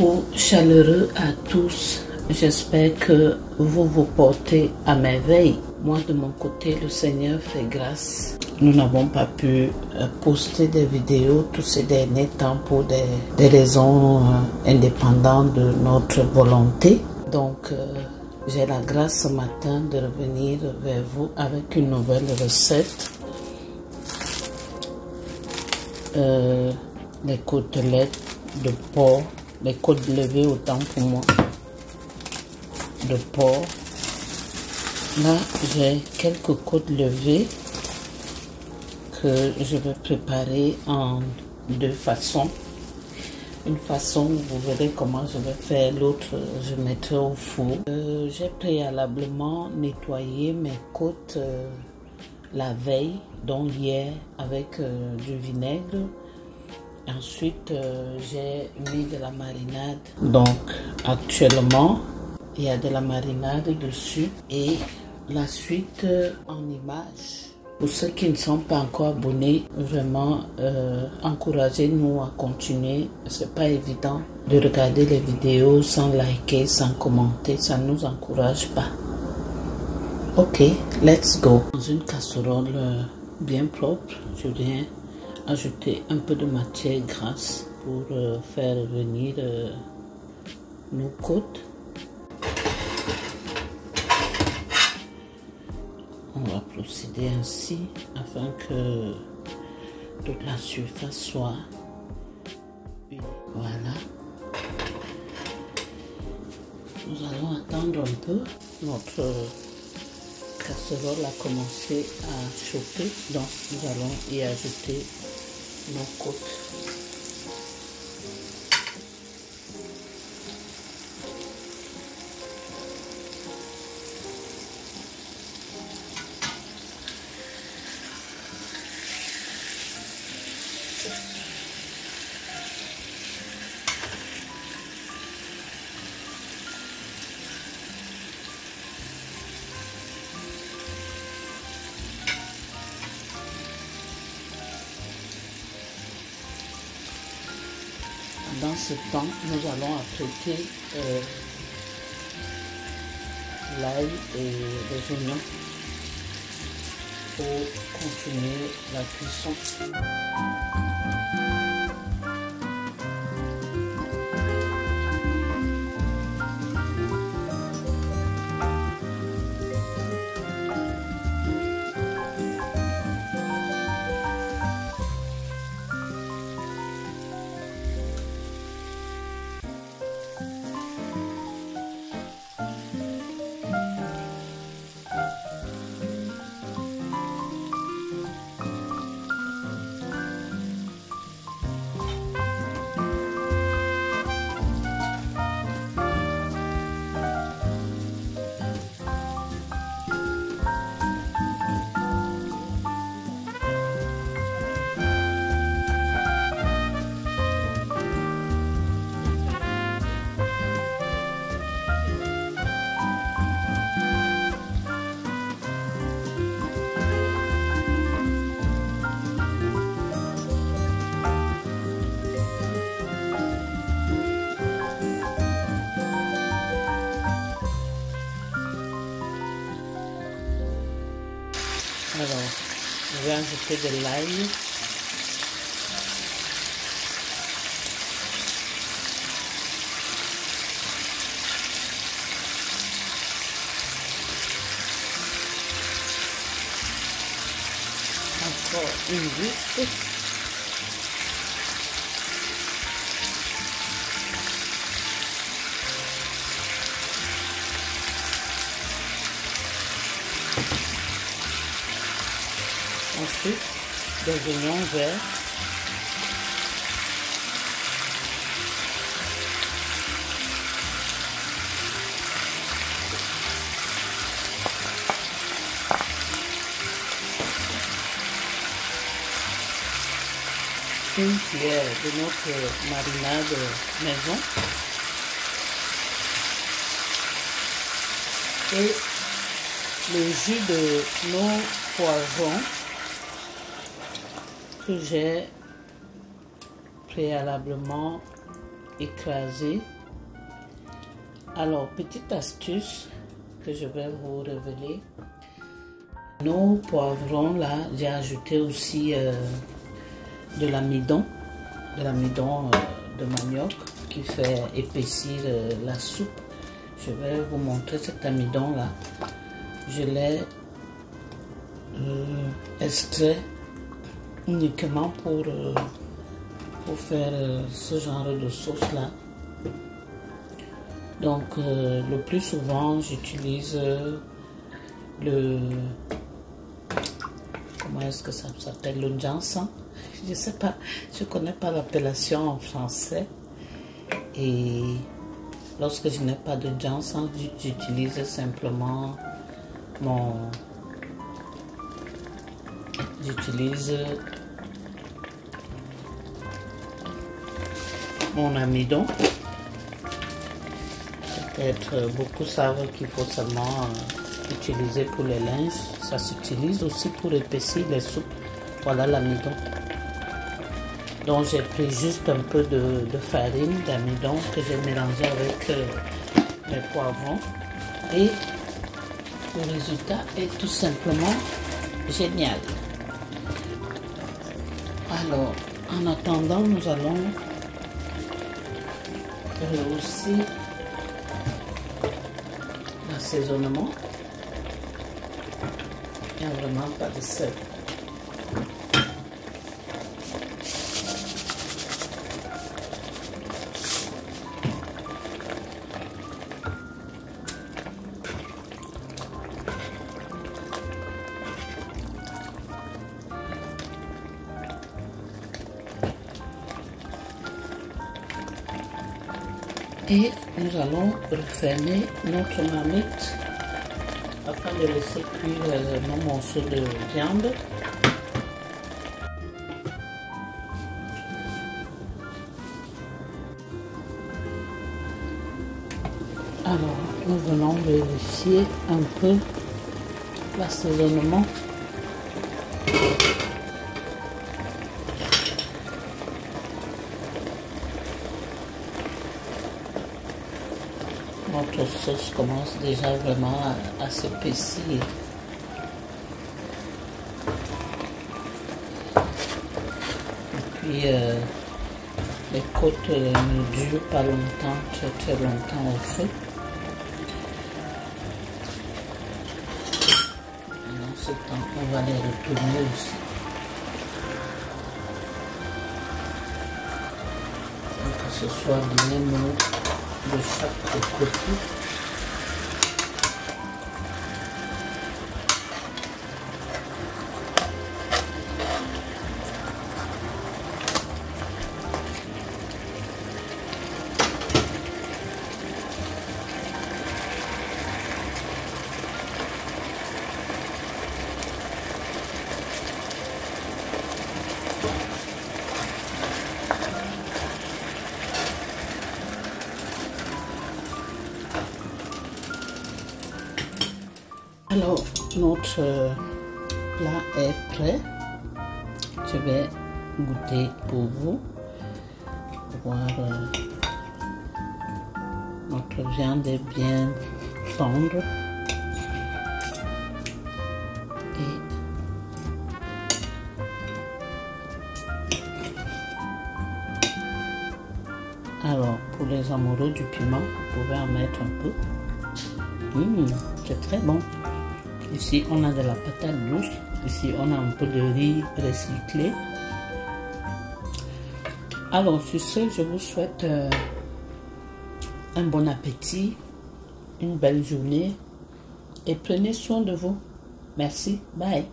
Coucou chaleureux à tous, j'espère que vous vous portez à merveille. Moi de mon côté, le Seigneur fait grâce. Nous n'avons pas pu poster des vidéos tous ces derniers temps pour des raisons indépendantes de notre volonté. Donc j'ai la grâce ce matin de revenir vers vous avec une nouvelle recette. Les côtelettes de porc, les côtes levées autant pour moi, de porc. Là, j'ai quelques côtes levées que je vais préparer en deux façons. Une façon, vous verrez comment je vais faire, l'autre, je mettrai au four. J'ai préalablement nettoyé mes côtes la veille, donc hier, avec du vinaigre. Ensuite, j'ai mis de la marinade. Donc, actuellement, il y a de la marinade dessus. Et la suite en images. Pour ceux qui ne sont pas encore abonnés, vraiment, encouragez-nous à continuer. C'est pas évident de regarder les vidéos sans liker, sans commenter. Ça ne nous encourage pas. Ok, let's go. Dans une casserole bien propre, je viens ajouter un peu de matière grasse pour faire revenir nos côtes. On va procéder ainsi afin que toute la surface soit unie. Voilà. Nous allons attendre un peu. Notre casserole a commencé à chauffer, donc nous allons y ajouter nos côtes. Dans ce temps, nous allons apprêter l'ail et les oignons pour continuer la cuisson. Alors, je vais ajouter de l'ail. Encore une goutte. Ensuite, des oignons verts. Une cuillère de notre marinade maison. Et le jus de nos poivrons que j'ai préalablement écrasé. Alors, petite astuce que je vais vous révéler. Nos poivrons là, j'ai ajouté aussi de l'amidon de manioc qui fait épaissir la soupe. Je vais vous montrer cet amidon là. Je l'ai extrait uniquement pour faire ce genre de sauce là. Donc le plus souvent j'utilise comment est-ce que ça s'appelle, le ginseng. Je sais pas, je connais pas l'appellation en français. Et lorsque je n'ai pas de ginseng, j'utilise simplement mon amidon. Peut-être beaucoup savent qu'il faut seulement utiliser pour les linges. Ça s'utilise aussi pour épaissir les soupes. Voilà l'amidon. Donc j'ai pris juste un peu de farine d'amidon que j'ai mélangé avec les poivrons. Et le résultat est tout simplement génial. Alors, en attendant, nous allons rehausser l'assaisonnement. Il n'y a vraiment pas de sel. Et nous allons refermer notre marmite afin de laisser cuire nos morceaux de viande. Alors, nous venons vérifier un peu l'assaisonnement. Notre sauce commence déjà vraiment à s'épaissir. Et puis les côtes ne durent pas longtemps, très longtemps au feu. Pendant ce temps, on va les retourner aussi. Donc que ce soit bien mou de chaque côté. Alors, notre plat est prêt. Je vais goûter pour vous. Voir notre viande est bien tendre. Alors, pour les amoureux du piment, vous pouvez en mettre un peu. C'est très bon. Ici, on a de la patate douce. Ici, on a un peu de riz recyclé. Alors, sur ce, je vous souhaite un bon appétit, une belle journée et prenez soin de vous. Merci. Bye.